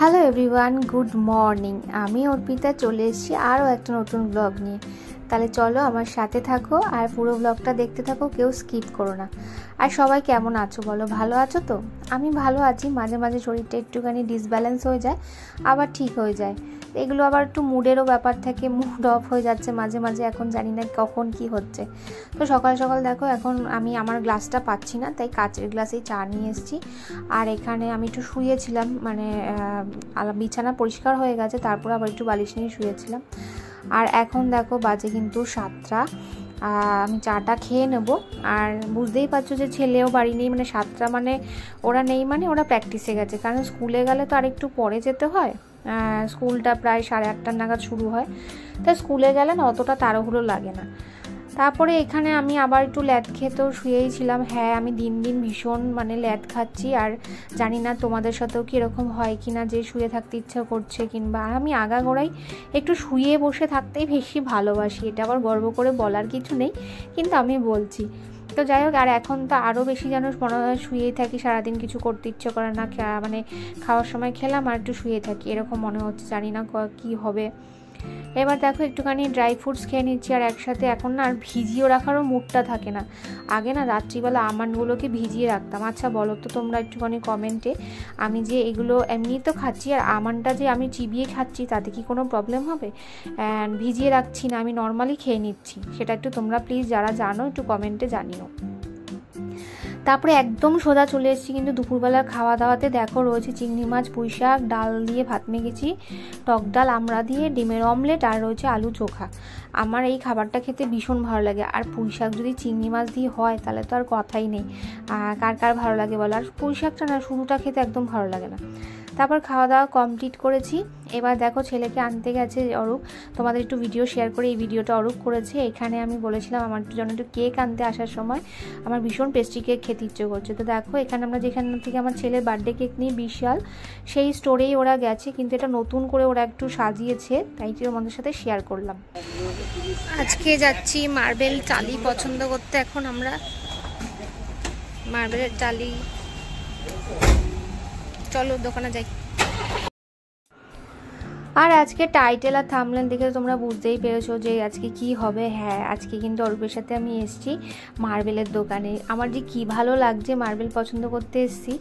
Hello everyone, good morning. আমি অর্পিতা চলে এসেছি আরও একটা নতুন ব্লগ নিয়ে। তাহলে চলো আমার সাথে থাকো আর পুরো ব্লগটা দেখতে থাকো, কেউ স্কিপ করো না। আর সবাই কেমন আছো বলো, ভালো আছো তো? আমি ভালো আছি। মাঝে মাঝে শরীরটা একটুখানি ডিসব্যালেন্স হয়ে যায়, আবার ঠিক হয়ে যায়। এগুলো আবার একটু মুডেরও ব্যাপার থাকে, মুড অফ হয়ে যাচ্ছে মাঝে মাঝে, এখন জানি না কখন কি হচ্ছে। তো সকাল সকাল দেখো, এখন আমি আমার গ্লাসটা পাচ্ছি না, তাই কাচের গ্লাসেই চা নিয়ে এসেছি। আর এখানে আমি একটু শুয়েছিলাম, মানে বিছানা পরিষ্কার হয়ে গেছে, তারপর আবার একটু বালিশ নিয়ে শুয়েছিলাম। আর এখন দেখো বাজে কিন্তু 7টা। আমি চাটা খেয়ে নেব। আর বুঝতেই পারছো যে ছেলেও বাড়ি নেই, মানে 7টা মানে ওরা নেই, মানে ওরা প্র্যাকটিসে গেছে, কারণ স্কুলে গেলে তো আর একটু পরে যেতে হয়। স্কুলটা প্রায় 8:30 নাগাদ শুরু হয়, তাই স্কুলে গেলে না অতটা তাড়াহুড়ো লাগে না। তারপরে এখানে আমি আবার একটু ল্যাদ খেতেও শুয়েই ছিলাম। হ্যাঁ, আমি দিন দিন ভীষণ মানে ল্যাদ খাচ্ছি। আর জানি না তোমাদের সাথেও কি এরকম হয় কি না, যে শুয়ে থাকতে ইচ্ছা করছে, কিংবা আমি আগাগোড়াই একটু শুয়ে বসে থাকতেই বেশি ভালোবাসি। এটা আবার গর্ব করে বলার কিছু নেই, কিন্তু আমি বলছি। তো যাই হোক, আর এখন তো আরও বেশি যেন মনে হয় শুয়েই থাকি, সারাদিন কিছু করতে ইচ্ছে করে না, মানে খাওয়ার সময় খেলাম আর একটু শুয়ে থাকি, এরকম মনে হচ্ছে। জানি না কি হবে। এবার দেখো একটুখানি ড্রাই ফ্রুটস খেয়ে নিচ্ছি। আর একসাথে এখন না আর ভিজিয়ে রাখারও মুডটা থাকে না। আগে না রাত্রিবেলা আমন্ডগুলোকে ভিজিয়ে রাখতাম। আচ্ছা বলো তো তোমরা একটুখানি কমেন্টে, আমি যে এগুলো এমনি তো খাচ্ছি, আর আমন্ডটা যে আমি চিবিয়ে খাচ্ছি, তাতে কি কোনো প্রবলেম হবে? ভিজিয়ে রাখছি না, আমি নর্মালি খেয়ে নিচ্ছি। সেটা একটু তোমরা প্লিজ যারা জানো একটু কমেন্টে জানিও। তারপরে একদম সোজা চলে এসেছি কিন্তু দুপুরবেলার খাওয়া দাওয়াতে। দেখো রয়েছে চিংড়ি মাছ, পুঁই শাক, ডাল দিয়ে ভাত মেখেছি, টক ডাল, আমড়া দিয়ে, ডিমের অমলেট, আর রয়েছে আলু চোখা। আমার এই খাবারটা খেতে ভীষণ ভালো লাগে। আর পুঁই শাক যদি চিংড়ি মাছ দিয়ে হয় তাহলে তো আর কথাই নেই। কার কার ভালো লাগে বলো? আর পুঁই শাকটা না শুরুটা খেতে একদম ভালো লাগে না। তারপর খাওয়া দাওয়া কমপ্লিট করেছি। এবার দেখো ছেলেকে আনতে গেছে অরূপ। তোমাদের একটু ভিডিও শেয়ার করে, এই ভিডিওটা অরূপ করেছে। এখানে আমি বলেছিলাম আমার জন্য একটু কেক আনতে আসার সময়, আমার ভীষণ পেস্ট্রি কেক খেতে ইচ্ছে করছে। তো দেখো এখানে আমরা যেখান থেকে আমার ছেলের বার্থডে কেক নিয়ে বিশাল, সেই স্টোরেই ওরা গেছে, কিন্তু এটা নতুন করে ওরা একটু সাজিয়েছে, তাই তোমাদের সাথে শেয়ার করলাম। আজকে যাচ্ছি মার্বেল টালি পছন্দ করতে। এখন আমরা মার্বেলের টালি, চলো দোকানে যাই। আর আজকে টাইটেল আর থাম্বনেল দেখে তোমরা বুঝতেই পেরেছো যে আজকে কি হবে। হ্যাঁ, আজকে কিন্তু অরূপের সাথে আমি এসেছি মার্বেলের দোকানে। আমার যে কি ভালো লাগছে, মার্বেল পছন্দ করতে এসেছি।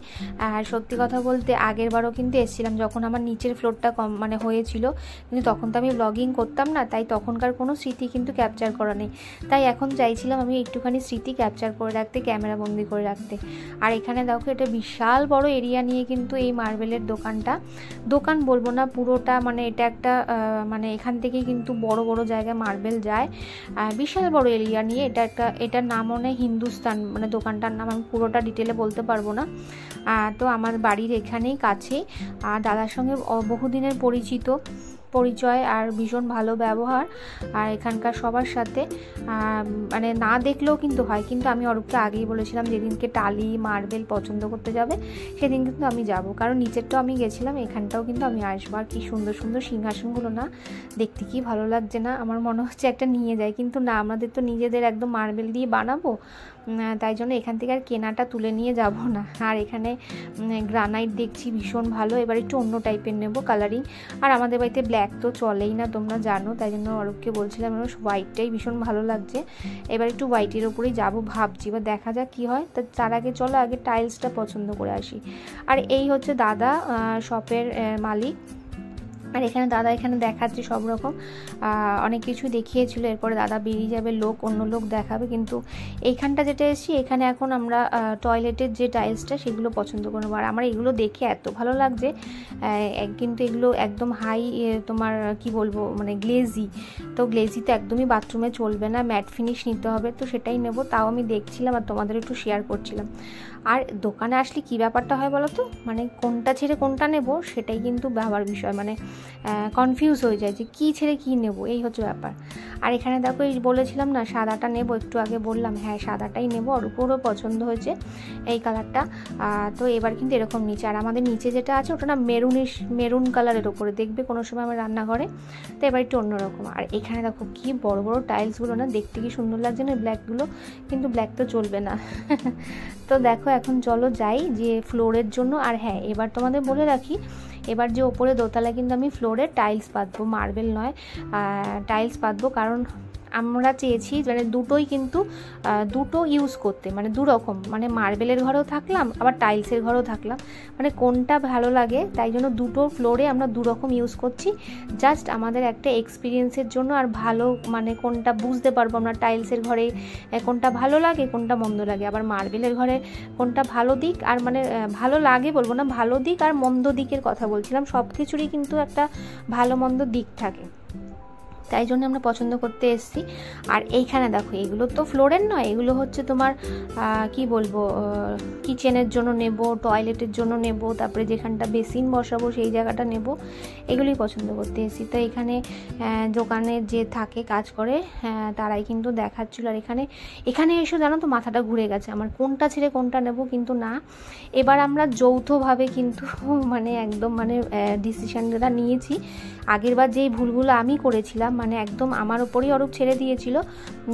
আর সত্যি কথা বলতে আগের বারও কিন্তু এসেছিলাম, যখন আমার নিচের ফ্লোরটা মানে হয়েছিল, কিন্তু তখন তো আমি ব্লগিং করতাম না, তাই তখনকার কোনো স্মৃতি কিন্তু ক্যাপচার করা নেই। তাই এখন চাইছিলাম আমি একটুখানি স্মৃতি ক্যাপচার করে রাখতে, ক্যামেরা বন্দি করে রাখতে। আর এখানে দেখো এটা বিশাল বড় এরিয়া নিয়ে কিন্তু এই মার্বেলের দোকানটা, দোকান বলবো না, পুরোটা মানে এটা একটা মানে এখান থেকে কিন্তু বড় বড় জায়গায় মার্বেল যায়। বিশাল বড় এরিয়া নিয়ে এটা একটা, এটার নাম মনে হয় হিন্দুস্তান, মানে দোকানটার নাম আমি পুরোটা ডিটেলে বলতে পারবো না। তো আমার বাড়ির এখানেই কাছেই, আর দাদার সঙ্গে বহুদিনের পরিচয় আর ভীষণ ভালো ব্যবহার। আর এখানকার সবার সাথে মানে না দেখলেও কিন্তু হয়। কিন্তু আমি অরূপকে আগেই বলেছিলাম যেদিনকে টালি মার্বেল পছন্দ করতে যাবে সেদিন কিন্তু আমি যাব, কারণ নিচেরটাও আমি গেছিলাম, এখানটাও কিন্তু আমি আসবো। আর কি সুন্দর সুন্দর সিংহাসনগুলো না, দেখতে কি ভালো লাগছে না, আমার মনে হচ্ছে একটা নিয়ে যায়, কিন্তু না, আমাদের তো নিজেদের একদম মার্বেল দিয়ে বানাবো, তাই জন্য এখান থেকে আর কেনাটা তুলে নিয়ে যাব না। আর এখানে গ্রানাইট দেখছি ভীষণ ভালো, এবার একটু অন্য টাইপের নেব কালারিং। আর আমাদের বাড়িতে ব্ল্যাক তো চলেই না, তোমরা জানো, তাই জন্য অরূপকে বলছিলাম হোয়াইটটাই ভীষণ ভালো লাগছে। এবার একটু হোয়াইটের ওপরেই যাবো ভাবছি, এবার দেখা যাক কী হয়। তার আগে চলো আগে টাইলসটা পছন্দ করে আসি। আর এই হচ্ছে দাদা, শপের মালিক। আর এখানে দাদা এখানে দেখাচ্ছে সব রকম অনেক কিছু দেখিয়েছিল, এরপরে দাদা বেরিয়ে যাবে, অন্য লোক দেখাবে। কিন্তু এইখানটা যেটা এসেছি, এখানে এখন আমরা টয়লেটের যে টাইলসটা সেগুলো পছন্দ করবো। আর আমার এগুলো দেখে এত ভালো লাগছে, কিন্তু এগুলো একদম হাই, তোমার কি বলবো, মানে গ্লেজি। তো গ্লেজি তো একদমই বাথরুমে চলবে না, ম্যাট ফিনিশ নিতে হবে, তো সেটাই নেব। তাও আমি দেখছিলাম আর তোমাদের একটু শেয়ার করছিলাম। আর দোকানে আসলে কী ব্যাপারটা হয় বলো তো, মানে কোনটা ছেড়ে কোনটা নেব সেটাই কিন্তু ভাবার বিষয়, মানে কনফিউজ হয়ে যায় যে কী ছেড়ে কী নেব, এই হচ্ছে ব্যাপার। আর এখানে দেখো এই বলেছিলাম না সাদাটা নেব, একটু আগে বললাম হ্যাঁ সাদাটাই নেব, আর পুরো পছন্দ হয়েছে এই কালারটা। তো এবার কিন্তু এরকম নিচে, আর আমাদের নিচে যেটা আছে ওটা না মেরুন কালারের ওপরে, দেখবে কোনো সময় আমার রান্নাঘরে, তো এবার একটু অন্যরকম। আর এখানে দেখো কি বড় বড় টাইলসগুলো না, দেখতে কি সুন্দর লাগছে না ব্ল্যাকগুলো, কিন্তু ব্ল্যাক তো চলবে না। তো দেখো এখন চলো যাই যে ফ্লোরের জন্য। আর হ্যাঁ এবার তোমাদের বলে রাখি, এবার যে ওপরে দোতলায় কিন্তু আমি ফ্লোরে টাইলস পাতবো, মার্বেল নয়, টাইলস পাতবো, কারণ আমরা চেয়েছি মানে দুটোই কিন্তু দুটো ইউজ করতে, মানে দুরকম, মানে মার্বেলের ঘরেও থাকলাম আবার টাইলসের ঘরেও থাকলাম, মানে কোনটা ভালো লাগে, তাই জন্য দুটো ফ্লোরে আমরা দুরকম ইউজ করছি, জাস্ট আমাদের একটা এক্সপিরিয়েন্সের জন্য। আর ভালো মানে কোনটা বুঝতে পারবো আমরা টাইলসের ঘরে কোনটা ভালো লাগে কোনটা মন্দ লাগে, আবার মার্বেলের ঘরে কোনটা ভালো দিক, আর মানে ভালো লাগে বলবো না, ভালো দিক আর মন্দ দিকের কথা বলছিলাম, সব কিছুরই কিন্তু একটা ভালো মন্দ দিক থাকে, তাই জন্য আমরা পছন্দ করতে এসেছি। আর এইখানে দেখো এগুলো তো ফ্লোরের নয়, এগুলো হচ্ছে তোমার কি বলবো, কিচেনের জন্য নেব, টয়লেটের জন্য নেব, তারপরে যেখানটা বেসিন বসাবো সেই জায়গাটা নেব, এগুলোই পছন্দ করতে এসেছি। তো এখানে দোকানে যে থাকে কাজ করে তারাই কিন্তু দেখাচ্ছিল। আর এখানে এসে জানো তো মাথাটা ঘুরে গেছে আমার, কোনটা ছেড়ে কোনটা নেব, কিন্তু না এবার আমরা যৌথভাবে কিন্তু মানে একদম মানে ডিসিশনটা নিয়েছি। আগেরবার যেই ভুলগুলো আমি করেছিলাম, মানে একদম আমার ওপরেই অরূপ ছেড়ে দিয়েছিল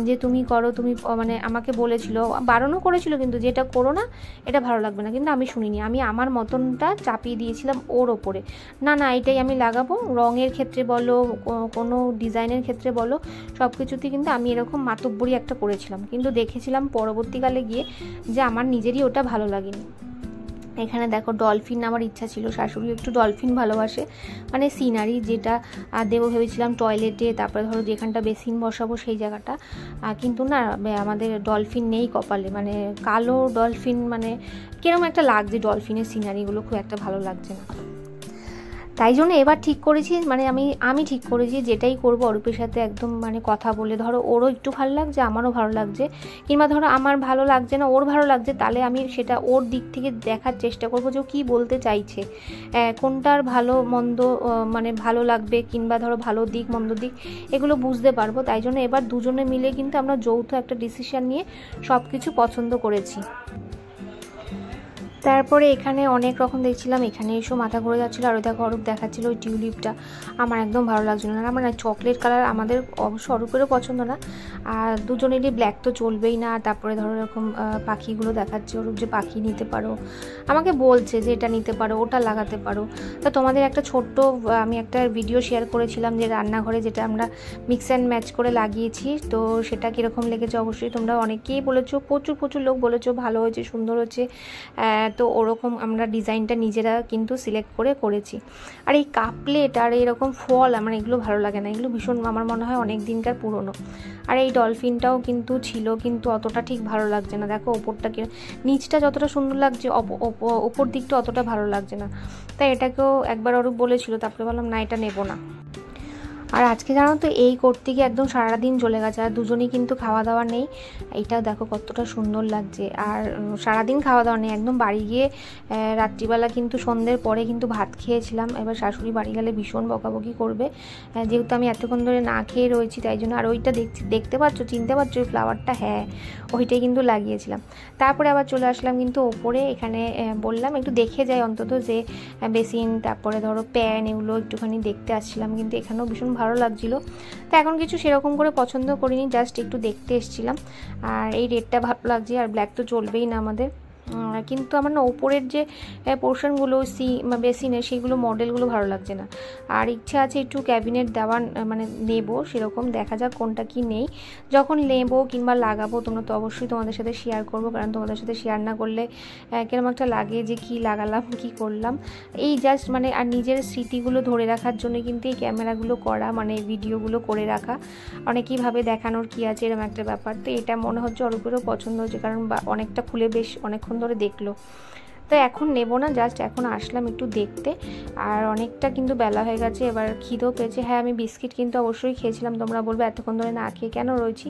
যে তুমি করো, তুমি মানে আমাকে বলেছিল, বারণও করেছিল কিন্তু যেটা করো না এটা ভালো লাগবে না, কিন্তু আমি শুনিনি, আমি আমার মতনটা চাপিয়ে দিয়েছিলাম ওর ওপরে, না এটাই আমি লাগাবো, রঙের ক্ষেত্রে বলো কোনো ডিজাইনের ক্ষেত্রে বলো সব কিছুতেই কিন্তু আমি এরকম মাতব্বরি একটা করেছিলাম, কিন্তু দেখেছিলাম পরবর্তীকালে গিয়ে যে আমার নিজেরই ওটা ভালো লাগেনি। এখানে দেখো ডলফিন আমার ইচ্ছা ছিল, শাশুড়ি একটু ডলফিন ভালোবাসে, মানে সিনারি যেটা দেবো ভেবেছিলাম টয়লেটে, তারপরে ধরো যেখানটা বেসিন বসাবো সেই জায়গাটা, কিন্তু না আমাদের ডলফিন নেই কপালে, মানে কালো ডলফিন, মানে কিরকম একটা লাগছে ডলফিনের সিনারিগুলো, খুব একটা ভালো লাগছে না। তাই জন্য এবার ঠিক করেছি, মানে আমি ঠিক করেছি যেটাই করবো অরূপের সাথে একদম মানে কথা বলে, ধরো ওরও একটু ভালো লাগছে আমারও ভালো লাগছে, কিংবা ধরো আমার ভালো লাগছে না ওর ভালো লাগছে, তাহলে আমি সেটা ওর দিক থেকে দেখার চেষ্টা করবো যে ও কী বলতে চাইছে, কোনটার ভালো মন্দ মানে ভালো লাগবে, কিংবা ধরো ভালো দিক মন্দ দিক এগুলো বুঝতে পারবো। তাই জন্য এবার দুজনে মিলে কিন্তু আমরা যৌথ একটা ডিসিশন নিয়ে সব কিছু পছন্দ করেছি। তারপরে এখানে অনেক রকম দেখছিলাম, এখানে এসেও মাথা ঘুরে যাচ্ছিলো, আর ওই দেখো অরূপ দেখাচ্ছিল ওই টিউলিপটা, আমার একদম ভালো লাগছিলো না, আমার চকলেট কালার আমাদের অবশ্য অরূপেরও পছন্দ না, আর দুজনেরই ব্ল্যাক তো চলবেই না। তারপরে ধরো এরকম পাখিগুলো দেখাচ্ছে অরূপ যে পাখি নিতে পারো, আমাকে বলছে যে এটা নিতে পারো ওটা লাগাতে পারো। তা তোমাদের একটা ছোট্ট আমি একটা ভিডিও শেয়ার করেছিলাম যে রান্নাঘরে যেটা আমরা মিক্স অ্যান্ড ম্যাচ করে লাগিয়েছি, তো সেটা কীরকম লেগেছে অবশ্যই তোমরা অনেকেই বলেছো, প্রচুর লোক বলেছো ভালো হয়েছে সুন্দর হয়েছে, তো ওরকম আমরা ডিজাইনটা নিজেরা কিন্তু সিলেক্ট করেছি। আর এই কাপ প্লেট আর এরকম ফল আমার এগুলো ভালো লাগে না, এগুলো ভীষণ আমার মনে হয় অনেক দিনকার পুরনো। আর এই ডলফিনটাও কিন্তু ছিল, কিন্তু অতটা ঠিক ভালো লাগছে না, দেখো ওপরটা নিচটা যতটা সুন্দর লাগছে ওপর দিকটা অতটা ভালো লাগছে না, তাই এটাকেও একবার অরূপ বলেছিল, তারপরে বললাম না এটা নেব না। আর আজকে জানো তো এই করতে গিয়ে একদম সারাদিন চলে গেছে, আর দুজনেই কিন্তু খাওয়া দাওয়া নেই, এইটাও দেখো কতটা সুন্দর লাগছে। আর সারাদিন খাওয়া দাওয়া নেই, একদম বাড়ি গিয়ে রাত্রিবেলা কিন্তু সন্ধ্যের পরে কিন্তু ভাত খেয়েছিলাম। এবার শাশুড়ি বাড়ি গেলে ভীষণ বকাবকি করবে, যেহেতু আমি এতক্ষণ ধরে না খেয়ে রয়েছি তাই জন্য। আর ওইটা দেখতে পাচ্ছ, চিনতে পারছো ওই ফ্লাওয়ারটা, হ্যাঁ ওইটাই কিন্তু লাগিয়েছিলাম। তারপরে আবার চলে আসলাম কিন্তু ওপরে, এখানে বললাম একটু দেখে যাই অন্তত যে বেসিন, তারপরে ধরো প্যান, এগুলো একটুখানি দেখতে আসছিলাম, কিন্তু এখানেও ভীষণ ভালো লাগছিলো। তো এখন কিছু সেরকম করে পছন্দ করিনি, জাস্ট একটু দেখতে এসেছিলাম। আর এই রেডটা ভালো লাগছে, আর ব্ল্যাক তো চলবেই না আমাদের, কিন্তু আমার না ওপরের যে পোর্শনগুলো বেসিনের সেইগুলো মডেলগুলো ভালো লাগছে না। আর ইচ্ছা আছে একটু ক্যাবিনেট দেওয়ার মানে নেব, সেরকম দেখা যাক কোনটা কি নেই, যখন নেব কিংবা লাগাবো তোমরা তো অবশ্যই তোমাদের সাথে শেয়ার করবো, কারণ তোমাদের সাথে শেয়ার না করলে কিরকম একটা লাগে যে কি লাগালাম কি করলাম, এই জাস্ট মানে আর নিজের স্মৃতিগুলো ধরে রাখার জন্য কিন্তু এই ক্যামেরাগুলো করা, মানে ভিডিওগুলো করে রাখা, অনেকেই ভাবে দেখানোর কি আছে এরকম একটা ব্যাপার। তো এটা মনে হচ্ছে অরূপেরও পছন্দ হচ্ছে, কারণ অনেকটা খুলে বেশ অনেকক্ষণ ধরে দেখলো। তো এখন নেব না, জাস্ট এখন আসলাম একটু দেখতে। আর অনেকটা কিন্তু বেলা হয়ে গেছে, এবার খিদেও পেয়েছে। হ্যাঁ, আমি বিস্কিট কিন্তু অবশ্যই খেয়েছিলাম, তোমরা বলবে এতক্ষণ ধরে না খেয়ে কেন রয়েছি।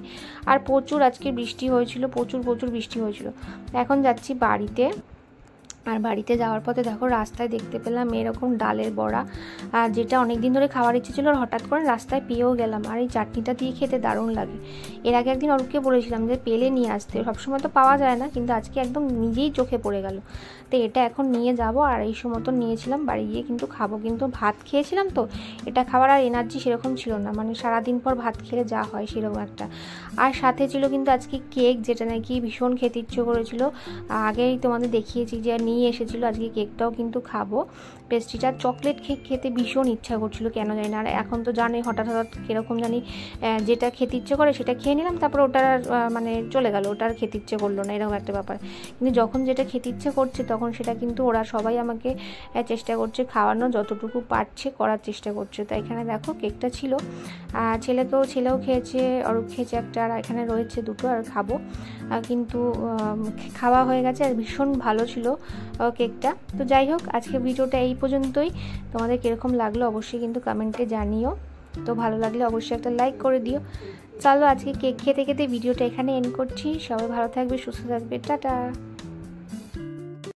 আর প্রচুর আজকে বৃষ্টি হয়েছিল, প্রচুর বৃষ্টি হয়েছিল। এখন যাচ্ছি বাড়িতে। আর বাড়িতে যাওয়ার পথে দেখো রাস্তায় দেখতে পেলাম এরকম ডালের বড়া, যেটা অনেক দিন ধরে খাওয়ার ইচ্ছে ছিল, আর হঠাৎ করে রাস্তায় পেয়েও গেলাম। আর এই চাটনিটা দিয়ে খেতে দারুণ লাগে। এর আগে একদিন অরূপকে বলেছিলাম যে পেলে নিয়ে আসতে, সবসময় তো পাওয়া যায় না, কিন্তু আজকে একদম নিজেই চোখে পড়ে গেল। তো এটা এখন নিয়ে যাব, আর এই সময় নিয়েছিলাম, বাড়ি গিয়ে কিন্তু খাবো। কিন্তু ভাত খেয়েছিলাম তো, এটা খাওয়ার আর এনার্জি সেরকম ছিল না, মানে সারাদিন পর ভাত খেলে যা হয় সেরকম একটা। আর সাথে ছিল কিন্তু আজকে কেক, যেটা নাকি ভীষণ খেতে ইচ্ছে করেছিল। আগেই তোমাদের দেখিয়েছি যে নিয়ে এসেছিলো, আজকে কেকটাও কিন্তু খাবো। পেস্ট্রিটা চকলেট কেক খেতে ভীষণ ইচ্ছা করছিল, কেন জানি না। আর এখন তো জানি হঠাৎ কীরকম জানি যেটা খেতে ইচ্ছে করে সেটা খেয়ে নিলাম, তারপর ওটা মানে চলে গেল, ওটা আর খেতে ইচ্ছে করলো না, এরকম একটা ব্যাপার। কিন্তু যখন যেটা খেতে ইচ্ছে করছে তখন সেটা কিন্তু ওরা সবাই আমাকে চেষ্টা করছে খাওয়ানো, যতটুকু পারছে করার চেষ্টা করছে। তো এখানে দেখো কেকটা ছিল, ছেলেও খেয়েছে, অরূপ খেয়েছে একটা, আর এখানে রয়েছে দুটো, আর খাবো। কিন্তু খাওয়া হয়ে গেছে, আর ভীষণ ভালো ছিল কেকটা। তো যাই হোক, আজকে ভিডিওটা এই পর্যন্তই। তোমাদের কীরকম লাগলো অবশ্যই কিন্তু কমেন্টে জানিও। তো ভালো লাগলে অবশ্যই একটা লাইক করে দিও। চলো আজকে কেক খেতে খেতে ভিডিওটা এখানে এন্ড করছি। সবাই ভালো থাকবে, সুস্থ থাকবে, টাটা।